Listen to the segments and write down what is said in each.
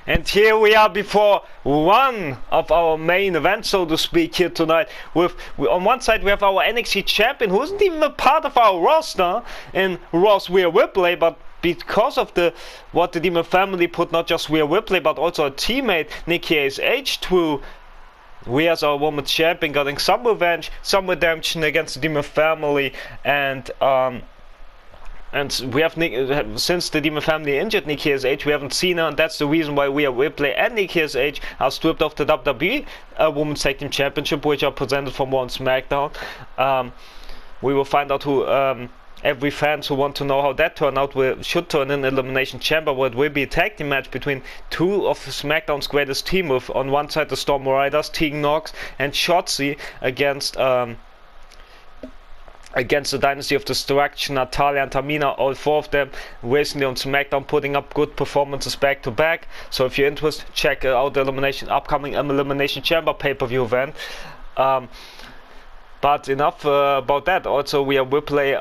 And here we are before one of our main events, so to speak, here tonight. On one side we have our NXT champion, who isn't even a part of our roster in Raw's Rhea Ripley, but because of what the Demon family put not just Rhea Ripley but also a teammate Nikki ASH through, we as our women's champion getting some revenge, some redemption against the Demon family, and we have since the Demon family injured Nikki ASH, we haven't seen her, and that's the reason why Rhea Ripley and Nikki ASH are stripped of the WWE Women's Tag Team Championship, which are presented from Raw and SmackDown. We will find out who. Every fans who want to know how that turned out should turn in Elimination Chamber, where it will be a tag team match between two of SmackDown's greatest team, with on one side the Storm Riders, Tegan Nox and Shotzi, against the Dynasty of Destruction, Natalya and Tamina, all four of them recently on SmackDown putting up good performances back to back. So if you're interested, check out the upcoming Elimination Chamber pay-per-view event. But enough about that. Also, Rhea Ripley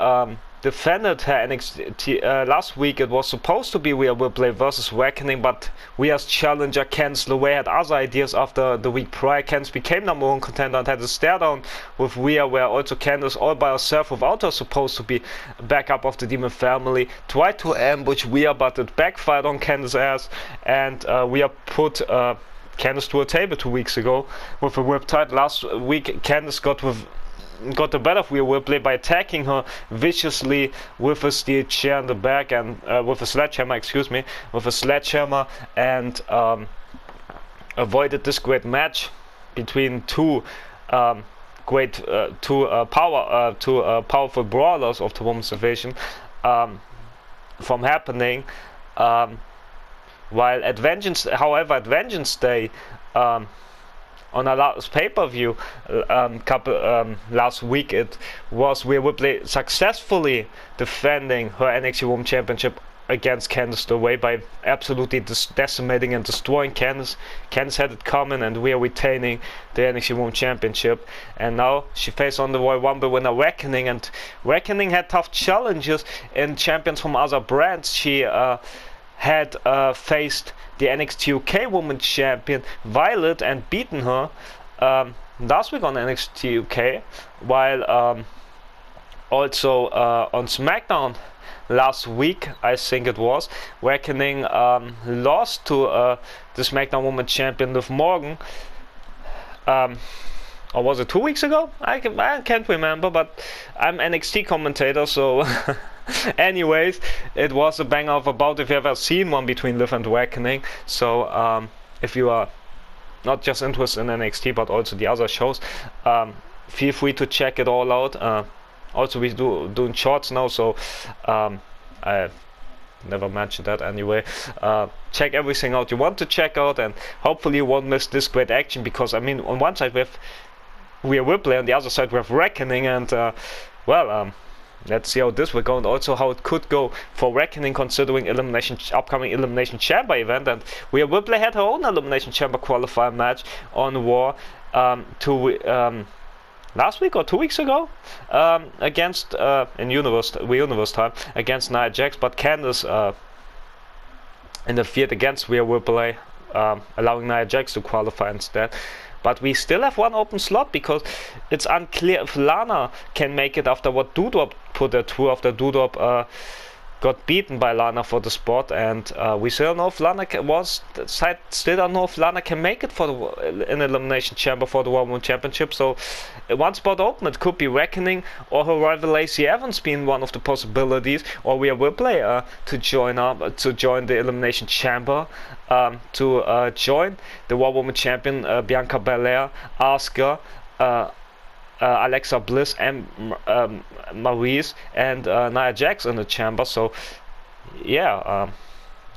defended her NXT last week. It was supposed to be Rhea Ripley versus Reckoning, but Rhea's challenger Candice LeRae had other ideas after the week prior. Candice became #1 contender and had a stare down with Rhea, where also Candice, all by herself without her supposed to be backup of the Demon family, tried to ambush Rhea, but it backfired on Candice's ass, and Rhea put Candice to a table 2 weeks ago with a Riptide. Last week Candice got the better of Rhea Ripley by attacking her viciously with a steel chair in the back and with a sledgehammer, and avoided this great match between two powerful brawlers of the women's division from happening. While at Vengeance Day, on our last pay-per-view last week, it was Rhea Ripley successfully defending her NXT Women's Championship against Candice LeRae by absolutely decimating and destroying Candice. Candice had it coming, and we are retaining the NXT Women's Championship. And now she faced on the Royal Rumble winner Reckoning, and Reckoning had tough challenges in champions from other brands. She had faced the NXT UK Women's Champion Violet and beaten her last week on NXT UK, while also on SmackDown last week, I think it was, Reckoning lost to the SmackDown Women's Champion Liv Morgan. Or was it 2 weeks ago? I can't remember, but I'm NXT commentator, so anyways, it was a banger of a bout if you ever seen one between Liv and Reckoning. So if you are not just interested in NXT but also the other shows, feel free to check it all out. Also, we doing shorts now, so I never mentioned that anyway. Check everything out you want to check out, and hopefully you won't miss this great action, because I mean, on one side we have Rhea Ripley, on the other side we have Reckoning, and let's see how this will go, and also how it could go for Reckoning considering upcoming Elimination Chamber event. And Rhea Ripley had her own Elimination Chamber qualifier match on Raw last week or 2 weeks ago against in RealUniverse time against Nia Jax, but Candice interfered against Rhea Ripley, allowing Nia Jax to qualify instead. But we still have one open slot, because it's unclear if Lana can make it after what Doudrop put her through, after Doudrop got beaten by Lana for the spot, and we still don't know if Lana can make it for an Elimination Chamber for the World Championship. So one spot open. It could be Reckoning or her rival Lacey Evans being one of the possibilities, or Rhea Ripley to join the Elimination Chamber, to join the World Women's Champion Bianca Belair, Asuka, Alexa Bliss, and Maurice, and Nia Jax in the chamber. So yeah,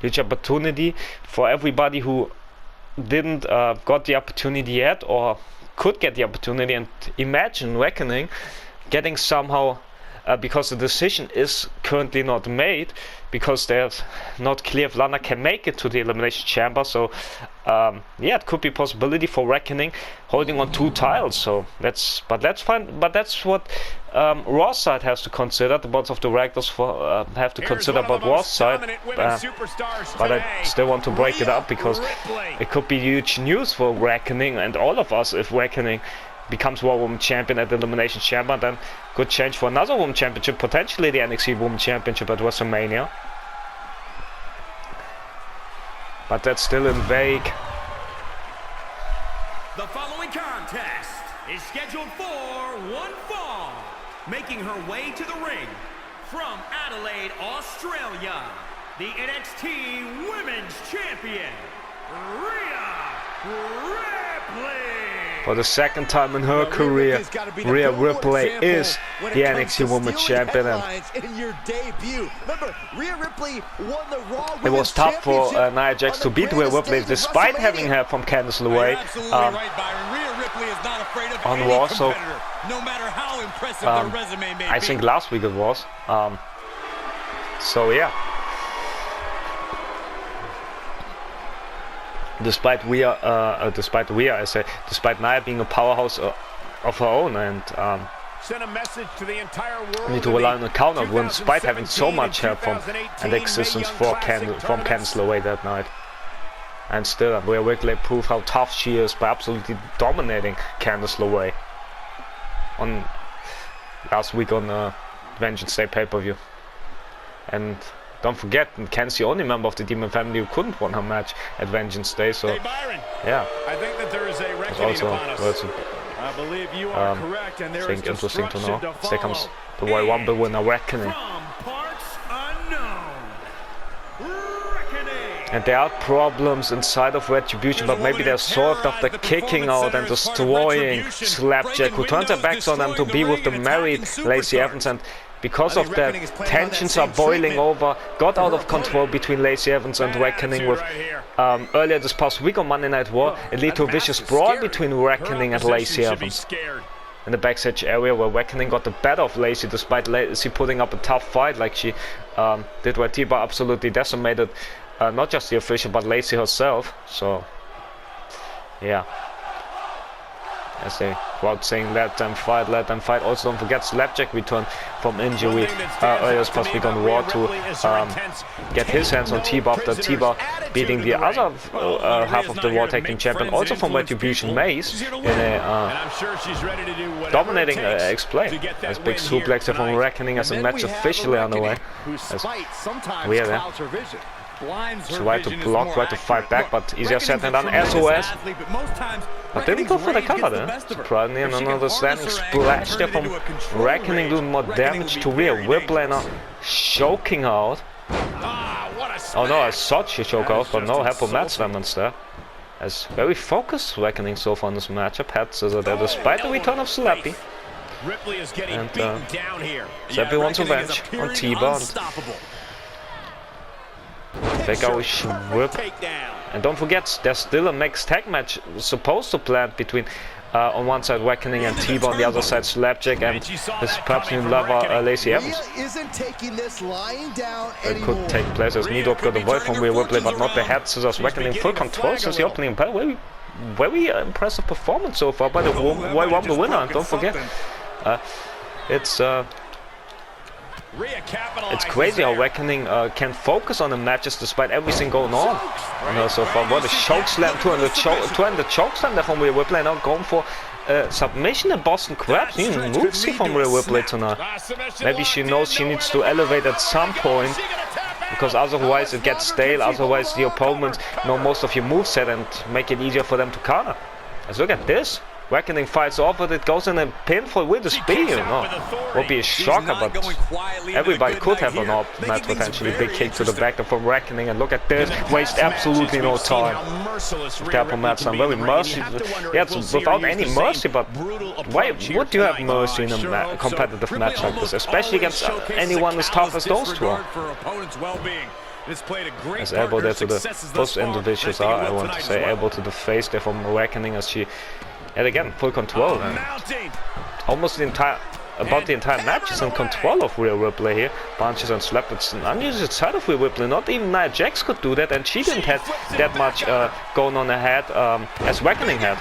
huge opportunity for everybody who didn't got the opportunity yet, or could get the opportunity. And imagine Reckoning getting somehow because the decision is currently not made, because there's not clear if Lana can make it to the Elimination Chamber. So yeah, it could be a possibility for Reckoning holding on 2 titles. So that's fine. But that's what Raw's side has to consider. The boards of directors have to consider about Raw's side. But I still want to break it up, because it could be huge news for Reckoning and all of us if Reckoning becomes Raw Women's Champion at the Elimination Chamber. Then good change for another Women's Championship, potentially the NXT Women's Championship at WrestleMania. But that's still in vague. The following contest is scheduled for one fall. Making her way to the ring from Adelaide, Australia, the NXT Women's Champion, Rhea Ripley. For the second time in her career, Rhea Ripley is the NXT Women's Champion. And it was tough for Nia Jax to beat Rhea Ripley, despite having her from Candice LeRae on Raw. So I think last week it was. So yeah. Despite Nia being a powerhouse of her own, and send a message to the entire world. Need to rely on the counter win, despite having so much help from and existence from Candice LeRae that night. And still, Rhea Ripley proved how tough she is by absolutely dominating Candice LeRae on last week on Vengeance Day pay-per-view. And don't forget, Ken's the only member of the Demon family who couldn't win her match at Vengeance Day. So, yeah, I think that there is a reckoning upon us. I believe you are correct, and there is interesting to know. To Here comes the Royal Rumble winner, Reckoning. And there are problems inside of Retribution, but maybe they're solved after kicking out and destroying Slapjack, who turns her backs on them to be with the married Lacey Evans. And because of that, tensions are boiling over, got out of control between Lacey Evans and Reckoning. With earlier this past week on Monday Night Raw, it led to a vicious brawl between Reckoning and Lacey Evans in the backstage area, where Reckoning got the better of Lacey, despite Lacey putting up a tough fight like she did, where T-Bar absolutely decimated not just the official but Lacey herself. So yeah, as they crowd saying let them fight, let them fight. Also don't forget Slapjack returned from injury earlier this past week on Raw to get his hands on T-Bar after T-Bar beating the other half of the Raw Tag Team Champion, also from Retribution, Mace, in a dominating explain. As big suplex from Reckoning as the match officially underway. As Rhea there tried to block, tried to fight back, but easier said than done. SOS, but didn't go for the cover there. Surprisingly, and another standing splash there from Reckoning, doing more damage to Rhea Ripley, now choking out. Oh no, I thought she choked out, but no help from Matt Slamans there. As very focused Reckoning so far in this matchup. Head scissor there, despite the return of Slappy. And Slappy wants revenge on T-Bar. Take out his whip. And don't forget, there's still a mixed tag match supposed to plan between on one side Reckoning and T-Bar, on the other side Slapjack and his perhaps new lover Lacey Evans. It could take place as Nidop got away from Rhea Ripley, but not the head scissors. Reckoning full control since the opening bell. Very impressive performance so far by the Royal Rumble winner. And don't forget, it's crazy how Reckoning can focus on the matches despite everything going on. So far, what a choke slam, two and the choke slam there from Rhea Ripley, now going for submission and Boston Crab. Moves here from Rhea Ripley tonight. Maybe she knows she needs to elevate at some point, because otherwise it gets stale, otherwise the opponents know most of your moveset and make it easier for them to counter. Let's look at this. Reckoning fights off, but it goes in a pinfall with the speed. Would be a shocker, but everybody could have an match potentially. Big kick to the back from Reckoning, and look at this. Waste absolutely no time. Careful match, I'm very merciful. Yeah, it's without any mercy, but why would you have mercy in a competitive match like this, especially against anyone as tough as those two are? As elbow there to the both individuals are, I want to say, elbow to the face there from Reckoning, as she, and again, full control. And almost the entire about the entire match. She's in control of Rhea Ripley here. Punches and slap. It's an unusual side of Rhea Ripley. Not even Nia Jax could do that, and she didn't have that much going on ahead as Reckoning had.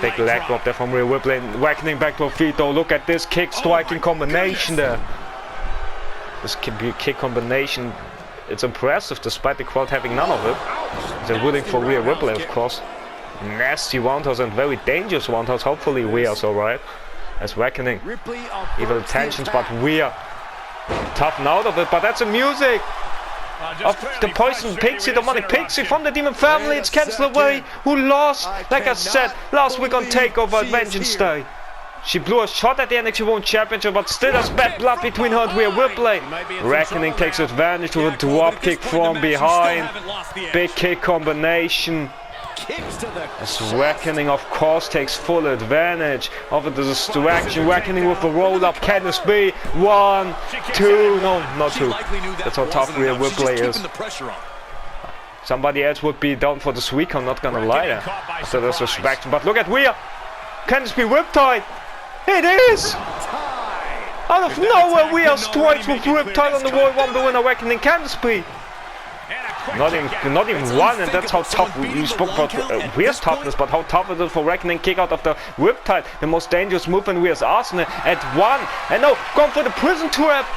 Big leg drop there from Rhea Ripley. Reckoning back to her feet though. Look at this kick striking combination there. This kick combination, it's impressive despite the crowd having none of it. They're rooting for Rhea Ripley, of course. Nasty roundhouse and very dangerous roundhouse. Hopefully Rhea's alright. As Reckoning, evil intentions, but Rhea toughen out of it. But that's the music of the Poison Pixie, the demonic Pixie from the Demon family. It's Candice LeRae who lost, like I said, last week on TakeOver at Vengeance Day. She blew a shot at the NXT Women's Championship, but still has bad blood between her and Rhea Ripley. Reckoning takes advantage with a drop kick from behind. Big kick combination. As Reckoning, of course, takes full advantage of the distraction. Reckoning with a roll-up. Candice B. 1, 2. No, not 2. That's how tough Rhea Ripley is. Somebody else would be down for this week, I'm not gonna lie there. After this distraction. But look at Rhea. Candice B. Riptide. It is! Out of nowhere, Rhea strikes with Riptide on the Royal Rumble winner, Reckoning Candice B. Not even one, and that's how tough we spoke about Rhea's toughness, but how tough it is for Reckoning. Kick out of the Riptide, the most dangerous move in Rhea's arsenal at 1. And no, going for the prison trap.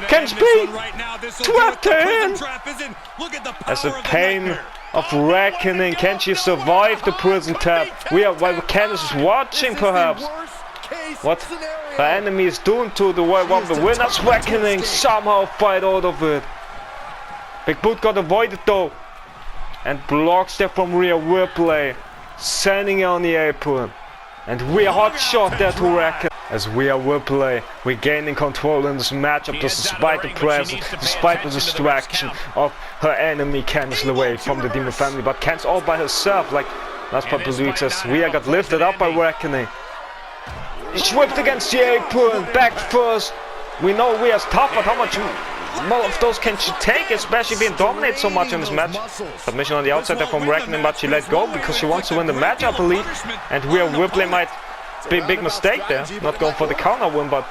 Candice B. Trapped her in. As the pain of Reckoning, can she survive the prison trap? While Candice is watching, perhaps. What her enemy is doing to the Royal Rumble winners. Reckoning somehow fight out of it. Big boot got avoided though, and blocks there from Rhea Ripley, sending her on the apron. And Rhea hot shot there to Reckoning. As Rhea Ripley regaining control in this matchup despite the presence, despite the distraction of her enemy Candice LeRae from the Demon family. But Candice all by herself, like last couple of weeks, as Rhea got lifted up by Reckoning. She whipped against the apron, back first. We know Rhea's tough, but how much more of those can she take, especially being dominated so much in this match? Submission on the outside there from Reckoning, but she let go because she wants to win the match, I believe. And Rhea Ripley might be a big mistake there, not going for the counter win, but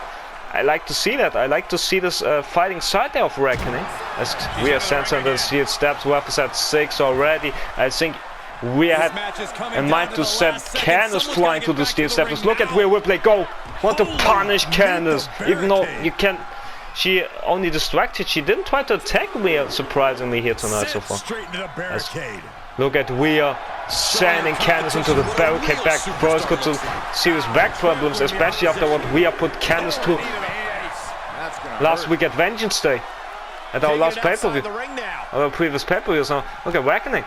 I like to see that. I like to see this fighting side there of Reckoning. As Rhea sends her into the steel steps, weapons at 6 already. I think Rhea had in mind to send Candice flying to the steel steps. Look at Rhea Ripley go. Want to punish Candice, even though you can't. She only distracted. She didn't try to attack Rhea, surprisingly, here tonight so far. Look at Rhea sending Candice into the barricade back first. Got some serious back problems, especially after what Rhea put Candice to last week at Vengeance Day, at our last pay-per-view, our previous pay-per-view. So look at Reckoning.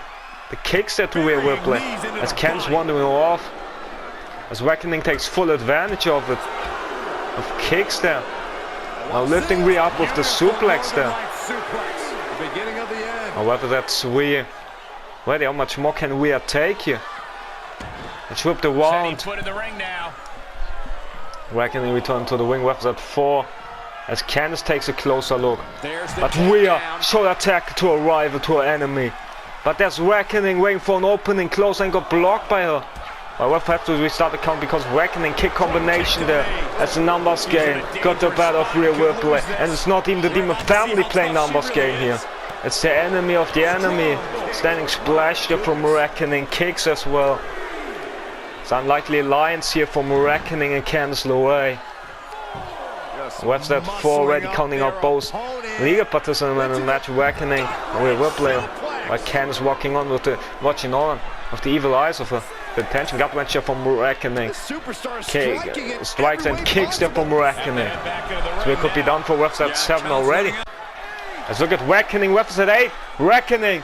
The kicks there to Rhea Ripley as Candice wandering off. As Reckoning takes full advantage of it, of kicks there. Now lifting Rhea up with the suplex there. However, that's Rhea. Ready, how much more can Rhea take here? Let's whip the round. Reckoning return to the ring, weapons at 4. As Candice takes a closer look. But Rhea should attack to a rival, to her enemy. But there's Reckoning waiting for an opening, close and got blocked by her. Well, we'll have to restart the count because Reckoning kick combination there. That's a numbers game. Got the better of Rhea Ripley. And it's not even the Demon family playing numbers game here. It's the enemy of the enemy. Standing splash there from Reckoning. Kicks as well. It's unlikely alliance here from Reckoning and Candice LeRae. What's that 4 already, counting out both legal participants in the match. Reckoning and Rhea Ripley. While Candice walking on with the watching on of the evil eyes of her. The tension gut wrench from Reckoning. Strikes and kicks there from Reckoning. So it could be done for refs at 7 already. Let's look at Reckoning, refs at 8. Reckoning.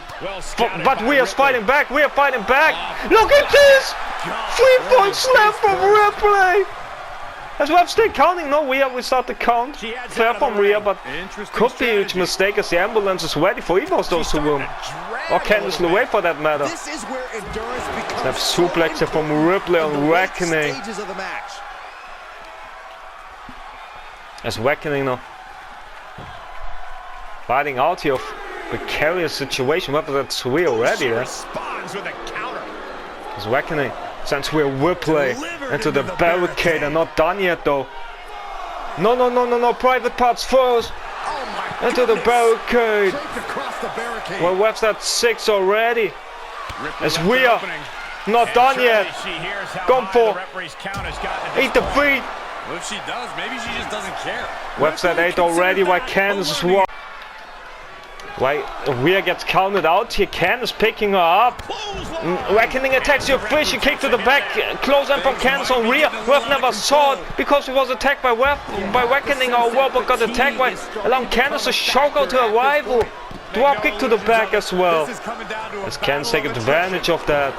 But Rhea's fighting back. Rhea fighting back. Look at this! 3-point slam from Ripley. As refs still counting. No, Rhea will start the count. Fair from Rhea, but could be a huge mistake as the ambulance is ready for either of those 2 women. Or Candice LeRae for that matter. Snap suplex from Ripley on Reckoning. As Reckoning now fighting out here of precarious situation. Weapons at 3 already there. As Reckoning sends Rhea Ripley into the barricade, and not done yet though. No, no, no, no, no. Private parts first. Into the barricade. Well, what's that 6 already? As Rhea not done yet. Gone for. Eat the feet. Well, if she does, maybe she just doesn't care. Web's at 8 already, while Candice is 1. Why Rhea gets counted out here. Candice picking her up. Reckoning attacks your fish. She kick to the back. Close up from Candice on Rhea. Web never saw it because he was attacked by Reckoning. Our Web got attacked by allowing Candice to choke out to her rival. Drop kick to the back as well. As Candice take advantage of that.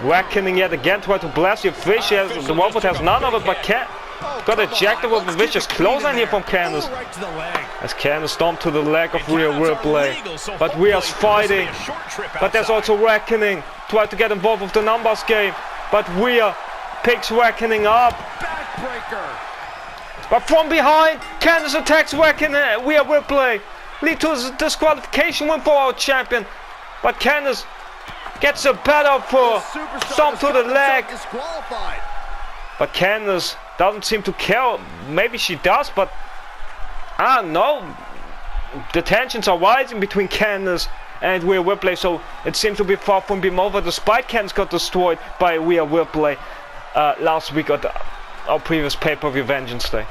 Reckoning yet again tried to blast your fish. The robot has none of it, but got ejected with a vicious clothesline here from Candice. As Candice stomped to the leg of Rhea Ripley. But Rhea's fighting. But there's also Reckoning. Tried to get involved with the numbers game. But Rhea picks Reckoning up. But from behind, Candice attacks Rhea Ripley. Lead to a disqualification win for our champion. But Candice gets a better for stomp to the leg. But Candice doesn't seem to care. Maybe she does, but I don't know. The tensions are rising between Candice and Rhea Ripley, so it seems to be far from being over, despite Candice got destroyed by Rhea Ripley last week at our previous pay-per-view Vengeance Day.